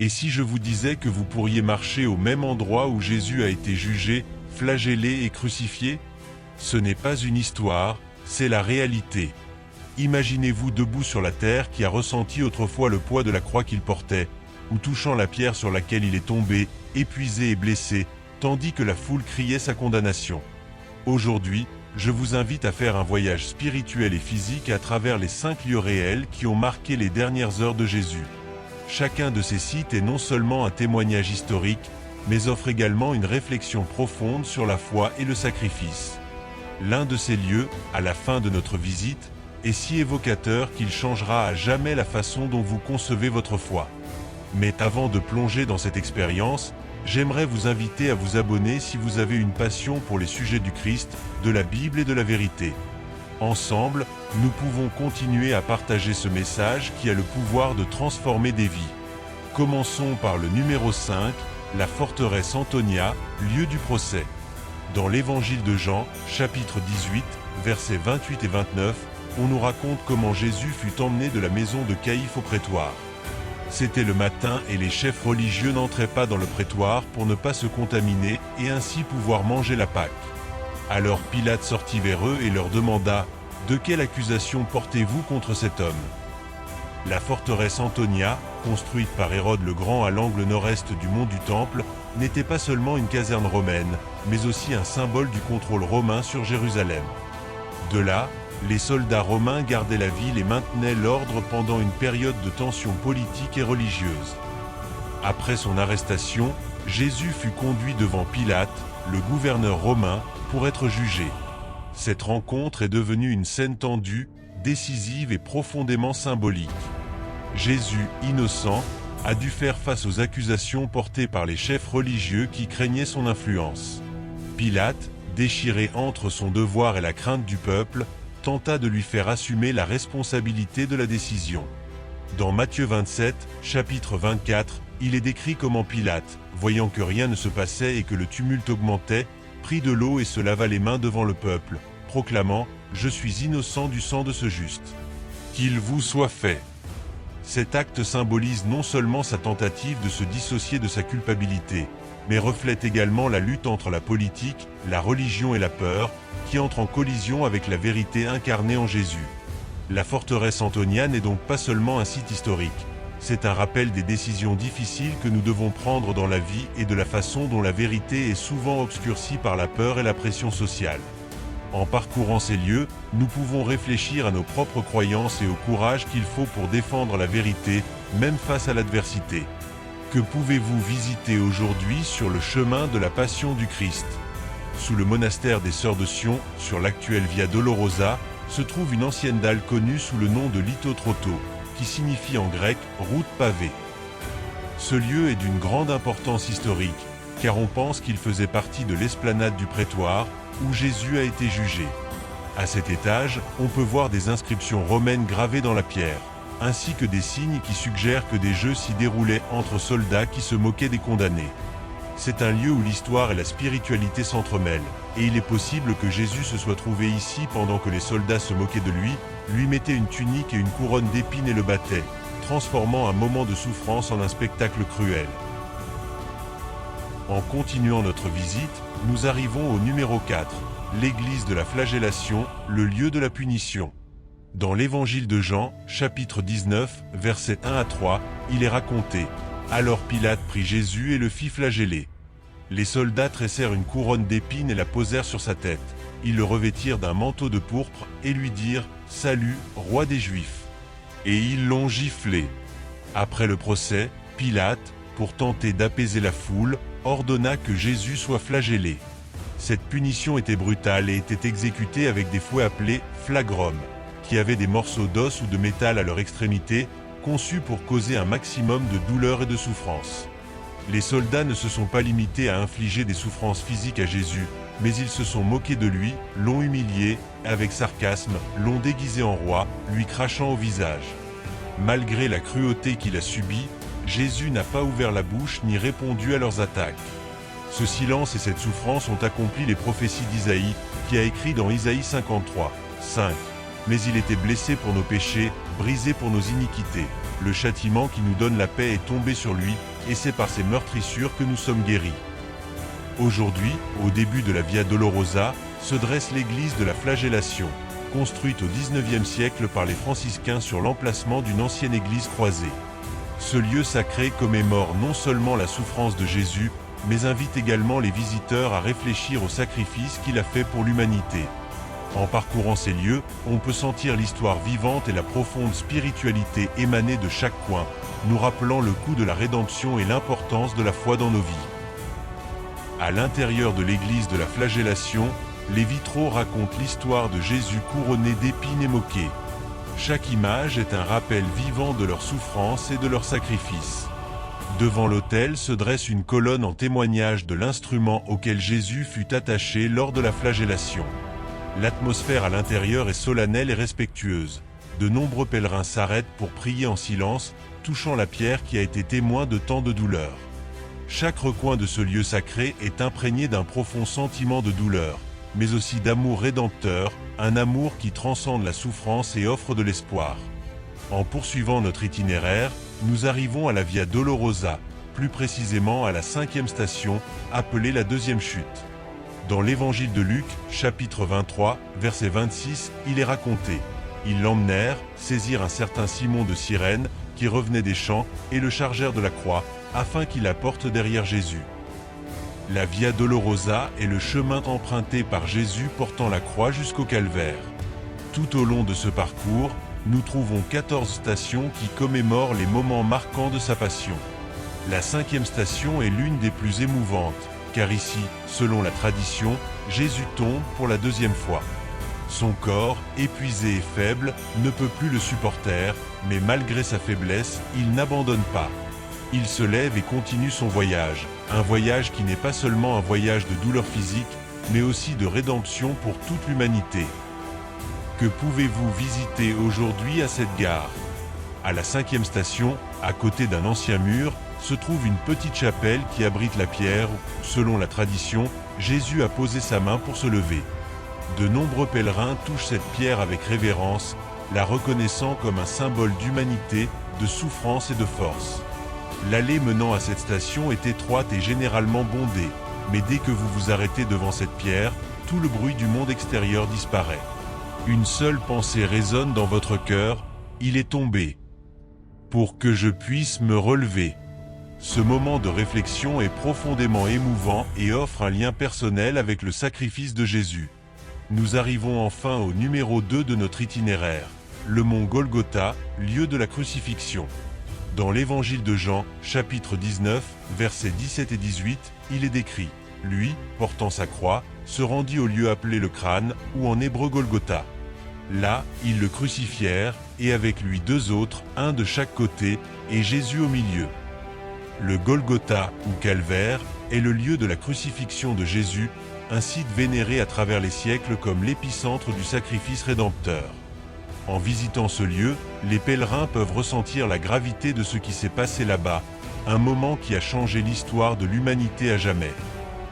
Et si je vous disais que vous pourriez marcher au même endroit où Jésus a été jugé, flagellé et crucifié? Ce n'est pas une histoire, c'est la réalité. Imaginez-vous debout sur la terre qui a ressenti autrefois le poids de la croix qu'il portait, ou touchant la pierre sur laquelle il est tombé, épuisé et blessé, tandis que la foule criait sa condamnation. Aujourd'hui, je vous invite à faire un voyage spirituel et physique à travers les 5 lieux réels qui ont marqué les dernières heures de Jésus. Chacun de ces sites est non seulement un témoignage historique, mais offre également une réflexion profonde sur la foi et le sacrifice. L'un de ces lieux, à la fin de notre visite, est si évocateur qu'il changera à jamais la façon dont vous concevez votre foi. Mais avant de plonger dans cette expérience, j'aimerais vous inviter à vous abonner si vous avez une passion pour les sujets du Christ, de la Bible et de la vérité. Ensemble, nous pouvons continuer à partager ce message qui a le pouvoir de transformer des vies. Commençons par le numéro 5, la forteresse Antonia, lieu du procès. Dans l'évangile de Jean, chapitre 18, versets 28 et 29, on nous raconte comment Jésus fut emmené de la maison de Caïphe au prétoire. C'était le matin et les chefs religieux n'entraient pas dans le prétoire pour ne pas se contaminer et ainsi pouvoir manger la Pâque. Alors Pilate sortit vers eux et leur demanda « De quelle accusation portez-vous contre cet homme ?» La forteresse Antonia, construite par Hérode le Grand à l'angle nord-est du mont du Temple, n'était pas seulement une caserne romaine, mais aussi un symbole du contrôle romain sur Jérusalem. De là, les soldats romains gardaient la ville et maintenaient l'ordre pendant une période de tension politique et religieuse. Après son arrestation, Jésus fut conduit devant Pilate, le gouverneur romain, pour être jugé. Cette rencontre est devenue une scène tendue, décisive et profondément symbolique. Jésus, innocent, a dû faire face aux accusations portées par les chefs religieux qui craignaient son influence. Pilate, déchiré entre son devoir et la crainte du peuple, tenta de lui faire assumer la responsabilité de la décision. Dans Matthieu 27, chapitre 24, il est décrit comment Pilate, voyant que rien ne se passait et que le tumulte augmentait, prit de l'eau et se lava les mains devant le peuple, proclamant « Je suis innocent du sang de ce juste. Qu'il vous soit fait !» Cet acte symbolise non seulement sa tentative de se dissocier de sa culpabilité, mais reflète également la lutte entre la politique, la religion et la peur, qui entre en collision avec la vérité incarnée en Jésus. La forteresse Antonia n'est donc pas seulement un site historique, c'est un rappel des décisions difficiles que nous devons prendre dans la vie et de la façon dont la vérité est souvent obscurcie par la peur et la pression sociale. En parcourant ces lieux, nous pouvons réfléchir à nos propres croyances et au courage qu'il faut pour défendre la vérité, même face à l'adversité. Que pouvez-vous visiter aujourd'hui sur le chemin de la Passion du Christ? Sous le monastère des Sœurs de Sion, sur l'actuelle Via Dolorosa, se trouve une ancienne dalle connue sous le nom de Lithotroto, qui signifie en grec « route pavée ». Ce lieu est d'une grande importance historique, car on pense qu'il faisait partie de l'esplanade du prétoire, où Jésus a été jugé. À cet étage, on peut voir des inscriptions romaines gravées dans la pierre, ainsi que des signes qui suggèrent que des jeux s'y déroulaient entre soldats qui se moquaient des condamnés. C'est un lieu où l'histoire et la spiritualité s'entremêlent, et il est possible que Jésus se soit trouvé ici pendant que les soldats se moquaient de lui mettaient une tunique et une couronne d'épines et le battaient, transformant un moment de souffrance en un spectacle cruel. En continuant notre visite, nous arrivons au numéro 4, l'église de la flagellation, le lieu de la punition. Dans l'évangile de Jean, chapitre 19, versets 1 à 3, il est raconté « Alors Pilate prit Jésus et le fit flageller. Les soldats tressèrent une couronne d'épines et la posèrent sur sa tête. Ils le revêtirent d'un manteau de pourpre et lui dirent « Salut, roi des Juifs !» Et ils l'ont giflé. Après le procès, Pilate, pour tenter d'apaiser la foule, ordonna que Jésus soit flagellé. Cette punition était brutale et était exécutée avec des fouets appelés flagrum, qui avaient des morceaux d'os ou de métal à leur extrémité, conçus pour causer un maximum de douleur et de souffrance. Les soldats ne se sont pas limités à infliger des souffrances physiques à Jésus, mais ils se sont moqués de lui, l'ont humilié, avec sarcasme, l'ont déguisé en roi, lui crachant au visage. Malgré la cruauté qu'il a subie, Jésus n'a pas ouvert la bouche ni répondu à leurs attaques. Ce silence et cette souffrance ont accompli les prophéties d'Isaïe, qui a écrit dans Isaïe 53, 5. « Mais il était blessé pour nos péchés, brisé pour nos iniquités. Le châtiment qui nous donne la paix est tombé sur lui, et c'est par ses meurtrissures que nous sommes guéris. Aujourd'hui, au début de la Via Dolorosa, se dresse l'église de la Flagellation, construite au XIXe siècle par les franciscains sur l'emplacement d'une ancienne église croisée. Ce lieu sacré commémore non seulement la souffrance de Jésus, mais invite également les visiteurs à réfléchir au sacrifice qu'il a fait pour l'humanité. En parcourant ces lieux, on peut sentir l'histoire vivante et la profonde spiritualité émaner de chaque coin, nous rappelant le coût de la rédemption et l'importance de la foi dans nos vies. À l'intérieur de l'église de la Flagellation, les vitraux racontent l'histoire de Jésus couronné d'épines et moqué. Chaque image est un rappel vivant de leur souffrance et de leur sacrifice. Devant l'autel se dresse une colonne en témoignage de l'instrument auquel Jésus fut attaché lors de la flagellation. L'atmosphère à l'intérieur est solennelle et respectueuse. De nombreux pèlerins s'arrêtent pour prier en silence, touchant la pierre qui a été témoin de tant de douleur. Chaque recoin de ce lieu sacré est imprégné d'un profond sentiment de douleur, mais aussi d'amour rédempteur, un amour qui transcende la souffrance et offre de l'espoir. En poursuivant notre itinéraire, nous arrivons à la Via Dolorosa, plus précisément à la 5e station, appelée la deuxième chute. Dans l'évangile de Luc, chapitre 23, verset 26, il est raconté: ils l'emmenèrent, saisirent un certain Simon de Cyrène, qui revenait des champs, et le chargèrent de la croix, afin qu'il la porte derrière Jésus. La Via Dolorosa est le chemin emprunté par Jésus portant la croix jusqu'au calvaire. Tout au long de ce parcours, nous trouvons 14 stations qui commémorent les moments marquants de sa passion. La 5e station est l'une des plus émouvantes, car ici, selon la tradition, Jésus tombe pour la 2e fois. Son corps, épuisé et faible, ne peut plus le supporter, mais malgré sa faiblesse, il n'abandonne pas. Il se lève et continue son voyage, un voyage qui n'est pas seulement un voyage de douleur physique, mais aussi de rédemption pour toute l'humanité. Que pouvez-vous visiter aujourd'hui à cette gare? À la 5e station, à côté d'un ancien mur, se trouve une petite chapelle qui abrite la pierre où, selon la tradition, Jésus a posé sa main pour se lever. De nombreux pèlerins touchent cette pierre avec révérence, la reconnaissant comme un symbole d'humanité, de souffrance et de force. L'allée menant à cette station est étroite et généralement bondée, mais dès que vous vous arrêtez devant cette pierre, tout le bruit du monde extérieur disparaît. Une seule pensée résonne dans votre cœur: il est tombé, pour que je puisse me relever. Ce moment de réflexion est profondément émouvant et offre un lien personnel avec le sacrifice de Jésus. Nous arrivons enfin au numéro 2 de notre itinéraire, le mont Golgotha, lieu de la crucifixion. Dans l'évangile de Jean, chapitre 19, versets 17 et 18, il est décrit: lui, portant sa croix, se rendit au lieu appelé le crâne, ou en hébreu Golgotha. Là, ils le crucifièrent, et avec lui 2 autres, un de chaque côté, et Jésus au milieu. Le Golgotha, ou calvaire, est le lieu de la crucifixion de Jésus, un site vénéré à travers les siècles comme l'épicentre du sacrifice rédempteur. En visitant ce lieu, les pèlerins peuvent ressentir la gravité de ce qui s'est passé là-bas, un moment qui a changé l'histoire de l'humanité à jamais.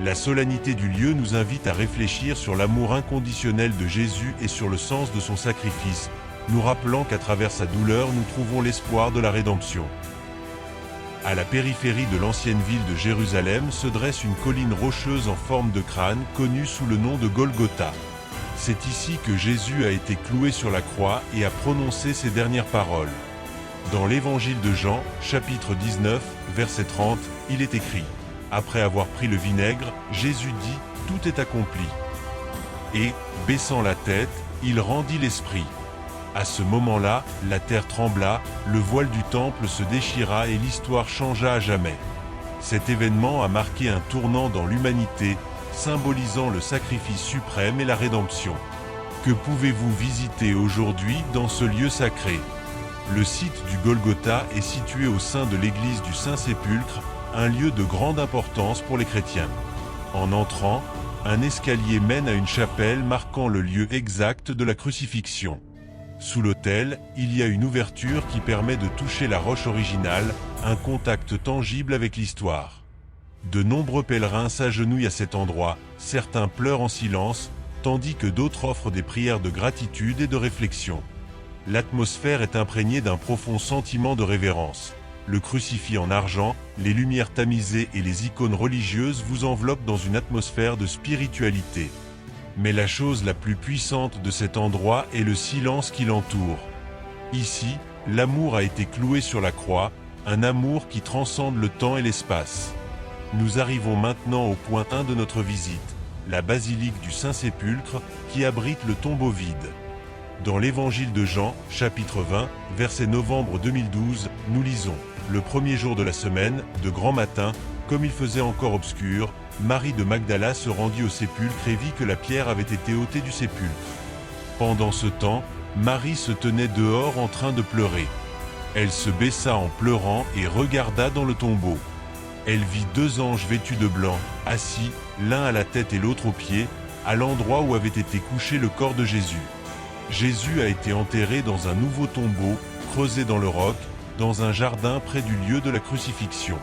La solennité du lieu nous invite à réfléchir sur l'amour inconditionnel de Jésus et sur le sens de son sacrifice, nous rappelant qu'à travers sa douleur nous trouvons l'espoir de la rédemption. À la périphérie de l'ancienne ville de Jérusalem se dresse une colline rocheuse en forme de crâne connue sous le nom de Golgotha. C'est ici que Jésus a été cloué sur la croix et a prononcé ses dernières paroles. Dans l'évangile de Jean, chapitre 19, verset 30, il est écrit: après avoir pris le vinaigre, Jésus dit: tout est accompli. Et, baissant la tête, il rendit l'esprit. À ce moment-là, la terre trembla, le voile du temple se déchira et l'histoire changea à jamais. Cet événement a marqué un tournant dans l'humanité, symbolisant le sacrifice suprême et la rédemption. Que pouvez-vous visiter aujourd'hui dans ce lieu sacré? Le site du Golgotha est situé au sein de l'église du Saint-Sépulcre, un lieu de grande importance pour les chrétiens. En entrant, un escalier mène à une chapelle marquant le lieu exact de la crucifixion. Sous l'autel, il y a une ouverture qui permet de toucher la roche originale, un contact tangible avec l'histoire. De nombreux pèlerins s'agenouillent à cet endroit, certains pleurent en silence, tandis que d'autres offrent des prières de gratitude et de réflexion. L'atmosphère est imprégnée d'un profond sentiment de révérence. Le crucifix en argent, les lumières tamisées et les icônes religieuses vous enveloppent dans une atmosphère de spiritualité. Mais la chose la plus puissante de cet endroit est le silence qui l'entoure. Ici, l'amour a été cloué sur la croix, un amour qui transcende le temps et l'espace. Nous arrivons maintenant au point 1 de notre visite, la basilique du Saint-Sépulcre, qui abrite le tombeau vide. Dans l'évangile de Jean, chapitre 20, verset novembre 2012, nous lisons « Le premier jour de la semaine, de grand matin, comme il faisait encore obscur, Marie de Magdala se rendit au sépulcre et vit que la pierre avait été ôtée du sépulcre. Pendant ce temps, Marie se tenait dehors en train de pleurer. Elle se baissa en pleurant et regarda dans le tombeau. Elle vit 2 anges vêtus de blanc, assis, l'un à la tête et l'autre aux pieds, à l'endroit où avait été couché le corps de Jésus. Jésus a été enterré dans un nouveau tombeau, creusé dans le roc, dans un jardin près du lieu de la crucifixion.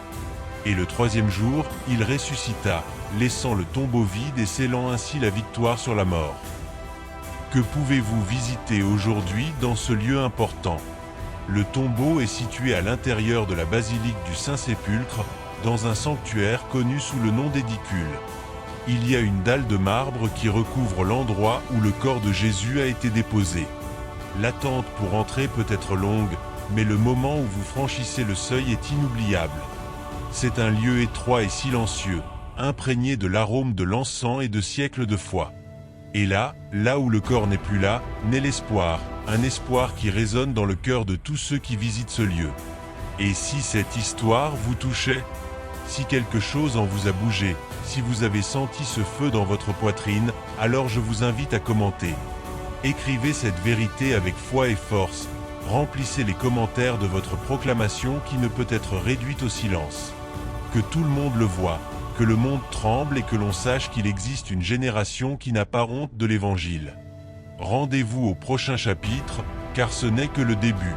Et le 3e jour, il ressuscita, laissant le tombeau vide et scellant ainsi la victoire sur la mort. Que pouvez-vous visiter aujourd'hui dans ce lieu important? Le tombeau est situé à l'intérieur de la basilique du Saint-Sépulcre, dans un sanctuaire connu sous le nom d'édicule. Il y a une dalle de marbre qui recouvre l'endroit où le corps de Jésus a été déposé. L'attente pour entrer peut être longue, mais le moment où vous franchissez le seuil est inoubliable. C'est un lieu étroit et silencieux, imprégné de l'arôme de l'encens et de siècles de foi. Et là où le corps n'est plus là, naît l'espoir, un espoir qui résonne dans le cœur de tous ceux qui visitent ce lieu. Et si cette histoire vous touchait? Si quelque chose en vous a bougé, si vous avez senti ce feu dans votre poitrine, alors je vous invite à commenter. Écrivez cette vérité avec foi et force, remplissez les commentaires de votre proclamation qui ne peut être réduite au silence. Que tout le monde le voie, que le monde tremble et que l'on sache qu'il existe une génération qui n'a pas honte de l'Évangile. Rendez-vous au prochain chapitre, car ce n'est que le début.